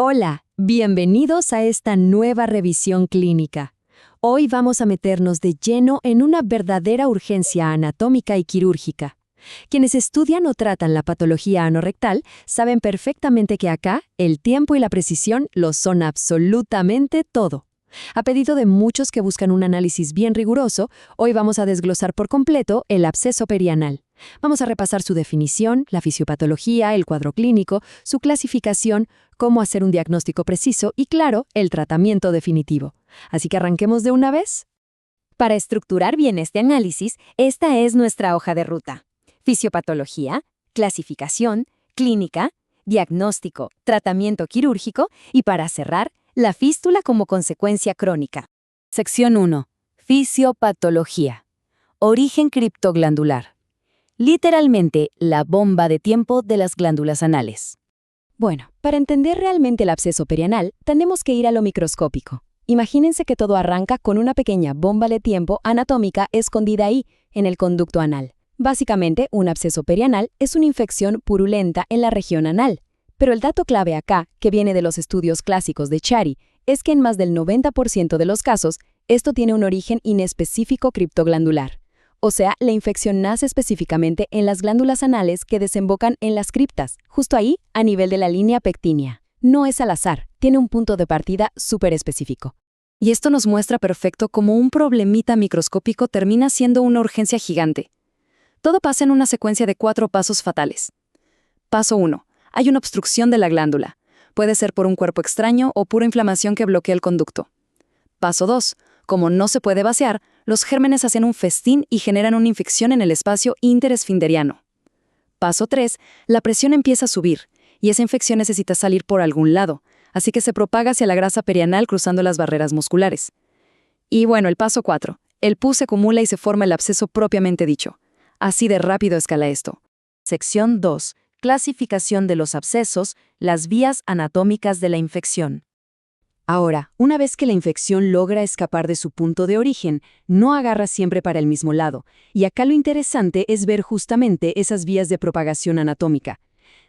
Hola, bienvenidos a esta nueva revisión clínica. Hoy vamos a meternos de lleno en una verdadera urgencia anatómica y quirúrgica. Quienes estudian o tratan la patología anorrectal saben perfectamente que acá el tiempo y la precisión lo son absolutamente todo. A pedido de muchos que buscan un análisis bien riguroso, hoy vamos a desglosar por completo el absceso perianal. Vamos a repasar su definición, la fisiopatología, el cuadro clínico, su clasificación, cómo hacer un diagnóstico preciso y, claro, el tratamiento definitivo. Así que arranquemos de una vez. Para estructurar bien este análisis, esta es nuestra hoja de ruta. Fisiopatología, clasificación, clínica, diagnóstico, tratamiento quirúrgico y, para cerrar, la fístula como consecuencia crónica. Sección 1. Fisiopatología. Origen criptoglandular. Literalmente, la bomba de tiempo de las glándulas anales. Bueno, para entender realmente el absceso perianal, tenemos que ir a lo microscópico. Imagínense que todo arranca con una pequeña bomba de tiempo anatómica escondida ahí, en el conducto anal. Básicamente, un absceso perianal es una infección purulenta en la región anal. Pero el dato clave acá, que viene de los estudios clásicos de Chari, es que en más del 90% de los casos, esto tiene un origen inespecífico criptoglandular. O sea, la infección nace específicamente en las glándulas anales que desembocan en las criptas, justo ahí, a nivel de la línea pectínea. No es al azar, tiene un punto de partida súper específico. Y esto nos muestra perfecto cómo un problemita microscópico termina siendo una urgencia gigante. Todo pasa en una secuencia de 4 pasos fatales. Paso 1. Hay una obstrucción de la glándula. Puede ser por un cuerpo extraño o pura inflamación que bloquea el conducto. Paso 2. Como no se puede vaciar, los gérmenes hacen un festín y generan una infección en el espacio interesfinderiano. Paso 3. La presión empieza a subir, y esa infección necesita salir por algún lado, así que se propaga hacia la grasa perianal cruzando las barreras musculares. Y bueno, el paso 4. El pus se acumula y se forma el absceso propiamente dicho. Así de rápido escala esto. Sección 2. Clasificación de los abscesos, las vías anatómicas de la infección. Ahora, una vez que la infección logra escapar de su punto de origen, no agarra siempre para el mismo lado, y acá lo interesante es ver justamente esas vías de propagación anatómica.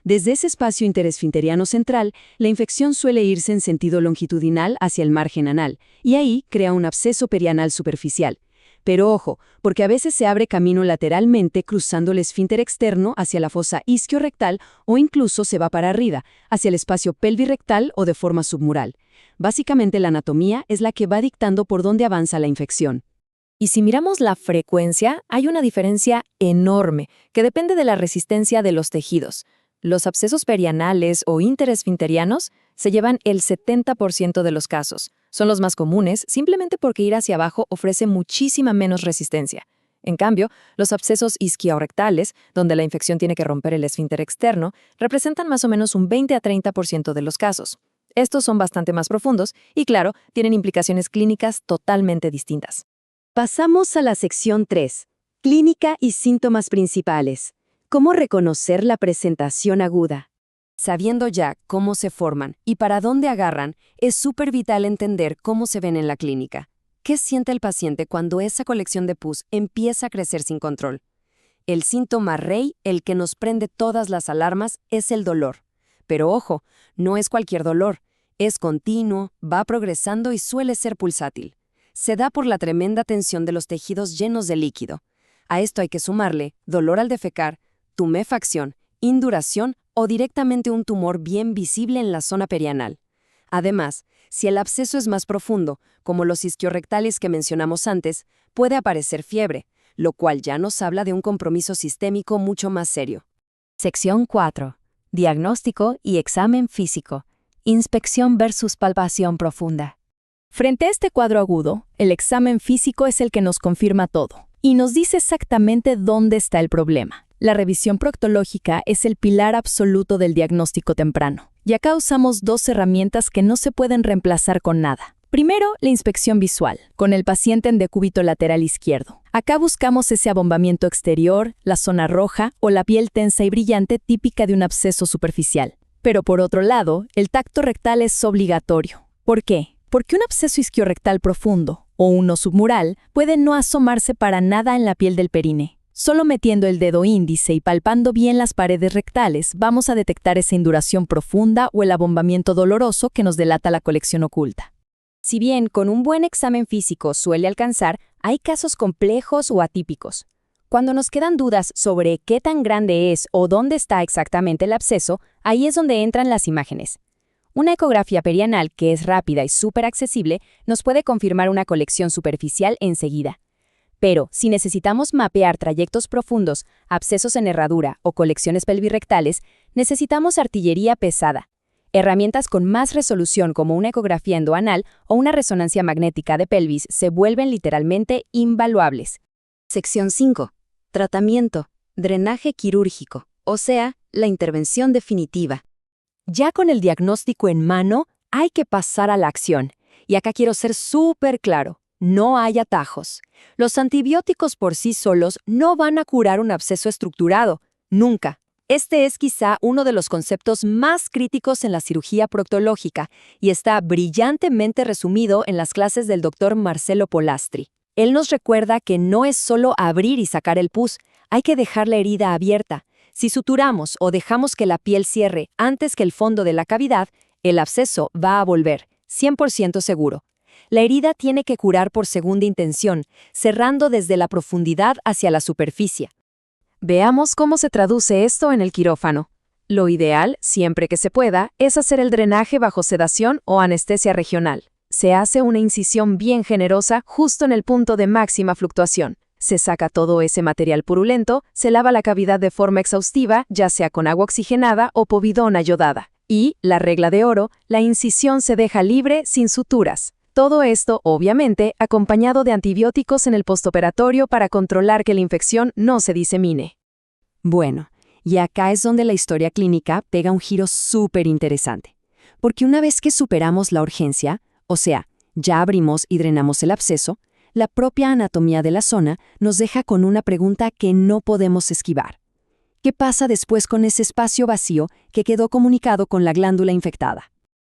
Desde ese espacio interesfinteriano central, la infección suele irse en sentido longitudinal hacia el margen anal, y ahí crea un absceso perianal superficial. Pero ojo, porque a veces se abre camino lateralmente cruzando el esfínter externo hacia la fosa isquiorectal o incluso se va para arriba, hacia el espacio pelvirrectal o de forma submural. Básicamente la anatomía es la que va dictando por dónde avanza la infección. Y si miramos la frecuencia, hay una diferencia enorme que depende de la resistencia de los tejidos. Los abscesos perianales o interesfinterianos se llevan el 70% de los casos. Son los más comunes simplemente porque ir hacia abajo ofrece muchísima menos resistencia. En cambio, los abscesos isquiorectales, donde la infección tiene que romper el esfínter externo, representan más o menos un 20 a 30% de los casos. Estos son bastante más profundos y, claro, tienen implicaciones clínicas totalmente distintas. Pasamos a la sección 3. Clínica y síntomas principales. ¿Cómo reconocer la presentación aguda? Sabiendo ya cómo se forman y para dónde agarran, es súper vital entender cómo se ven en la clínica. ¿Qué siente el paciente cuando esa colección de pus empieza a crecer sin control? El síntoma rey, el que nos prende todas las alarmas, es el dolor. Pero ojo, no es cualquier dolor. Es continuo, va progresando y suele ser pulsátil. Se da por la tremenda tensión de los tejidos llenos de líquido. A esto hay que sumarle dolor al defecar, tumefacción, induración o directamente un tumor bien visible en la zona perianal. Además, si el absceso es más profundo, como los isquiorectales que mencionamos antes, puede aparecer fiebre, lo cual ya nos habla de un compromiso sistémico mucho más serio. Sección 4. Diagnóstico y examen físico. Inspección versus palpación profunda. Frente a este cuadro agudo, el examen físico es el que nos confirma todo y nos dice exactamente dónde está el problema. La revisión proctológica es el pilar absoluto del diagnóstico temprano. Y acá usamos 2 herramientas que no se pueden reemplazar con nada. Primero, la inspección visual, con el paciente en decúbito lateral izquierdo. Acá buscamos ese abombamiento exterior, la zona roja o la piel tensa y brillante típica de un absceso superficial. Pero por otro lado, el tacto rectal es obligatorio. ¿Por qué? Porque un absceso isquiorectal profundo o uno submural puede no asomarse para nada en la piel del perine. Solo metiendo el dedo índice y palpando bien las paredes rectales, vamos a detectar esa induración profunda o el abombamiento doloroso que nos delata la colección oculta. Si bien con un buen examen físico suele alcanzar, hay casos complejos o atípicos. Cuando nos quedan dudas sobre qué tan grande es o dónde está exactamente el absceso, ahí es donde entran las imágenes. Una ecografía perianal, que es rápida y súper accesible, nos puede confirmar una colección superficial enseguida. Pero, si necesitamos mapear trayectos profundos, abscesos en herradura o colecciones pelvirrectales, necesitamos artillería pesada. Herramientas con más resolución como una ecografía endoanal o una resonancia magnética de pelvis se vuelven literalmente invaluables. Sección 5. Tratamiento. Drenaje quirúrgico, o sea, la intervención definitiva. Ya con el diagnóstico en mano, hay que pasar a la acción. Y acá quiero ser súper claro, no hay atajos. Los antibióticos por sí solos no van a curar un absceso estructurado, nunca. Este es quizá uno de los conceptos más críticos en la cirugía proctológica y está brillantemente resumido en las clases del Dr. Marcelo Polastri. Él nos recuerda que no es solo abrir y sacar el pus, hay que dejar la herida abierta. Si suturamos o dejamos que la piel cierre antes que el fondo de la cavidad, el absceso va a volver, 100% seguro. La herida tiene que curar por segunda intención, cerrando desde la profundidad hacia la superficie. Veamos cómo se traduce esto en el quirófano. Lo ideal, siempre que se pueda, es hacer el drenaje bajo sedación o anestesia regional. Se hace una incisión bien generosa justo en el punto de máxima fluctuación. Se saca todo ese material purulento, se lava la cavidad de forma exhaustiva, ya sea con agua oxigenada o povidona yodada. Y, la regla de oro, la incisión se deja libre sin suturas. Todo esto, obviamente, acompañado de antibióticos en el postoperatorio para controlar que la infección no se disemine. Bueno, y acá es donde la historia clínica pega un giro súper interesante. Porque una vez que superamos la urgencia, o sea, ya abrimos y drenamos el absceso, la propia anatomía de la zona nos deja con una pregunta que no podemos esquivar. ¿Qué pasa después con ese espacio vacío que quedó comunicado con la glándula infectada?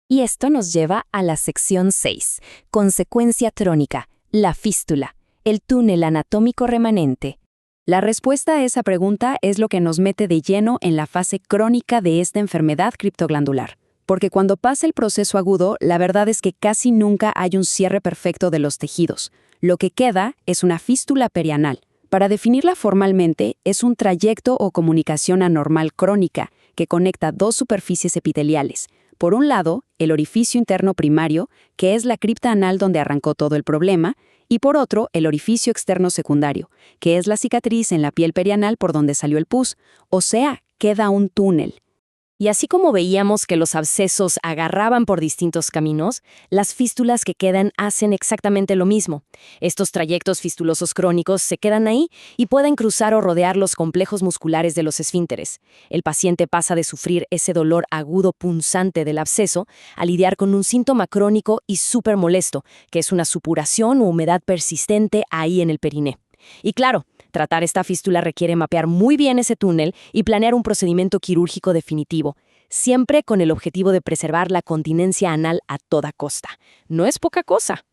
Y esto nos lleva a la sección 6, consecuencia trónica, la fístula, el túnel anatómico remanente. La respuesta a esa pregunta es lo que nos mete de lleno en la fase crónica de esta enfermedad criptoglandular. Porque cuando pasa el proceso agudo, la verdad es que casi nunca hay un cierre perfecto de los tejidos. Lo que queda es una fístula perianal. Para definirla formalmente, es un trayecto o comunicación anormal crónica que conecta dos superficies epiteliales. Por un lado, el orificio interno primario, que es la cripta anal donde arrancó todo el problema, y por otro, el orificio externo secundario, que es la cicatriz en la piel perianal por donde salió el pus, o sea, queda un túnel. Y así como veíamos que los abscesos agarraban por distintos caminos, las fístulas que quedan hacen exactamente lo mismo. Estos trayectos fistulosos crónicos se quedan ahí y pueden cruzar o rodear los complejos musculares de los esfínteres. El paciente pasa de sufrir ese dolor agudo punzante del absceso a lidiar con un síntoma crónico y súper molesto, que es una supuración o humedad persistente ahí en el periné. Y claro, tratar esta fístula requiere mapear muy bien ese túnel y planear un procedimiento quirúrgico definitivo, siempre con el objetivo de preservar la continencia anal a toda costa. No es poca cosa.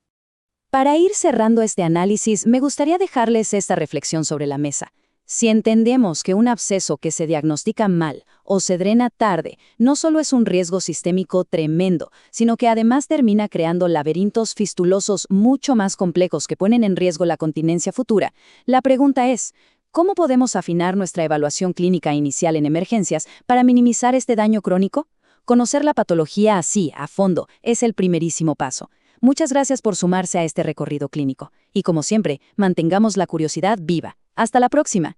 Para ir cerrando este análisis, me gustaría dejarles esta reflexión sobre la mesa. Si entendemos que un absceso que se diagnostica mal o se drena tarde no solo es un riesgo sistémico tremendo, sino que además termina creando laberintos fistulosos mucho más complejos que ponen en riesgo la continencia futura, la pregunta es, ¿cómo podemos afinar nuestra evaluación clínica inicial en emergencias para minimizar este daño crónico? Conocer la patología así, a fondo, es el primerísimo paso. Muchas gracias por sumarse a este recorrido clínico. Y como siempre, mantengamos la curiosidad viva. Hasta la próxima.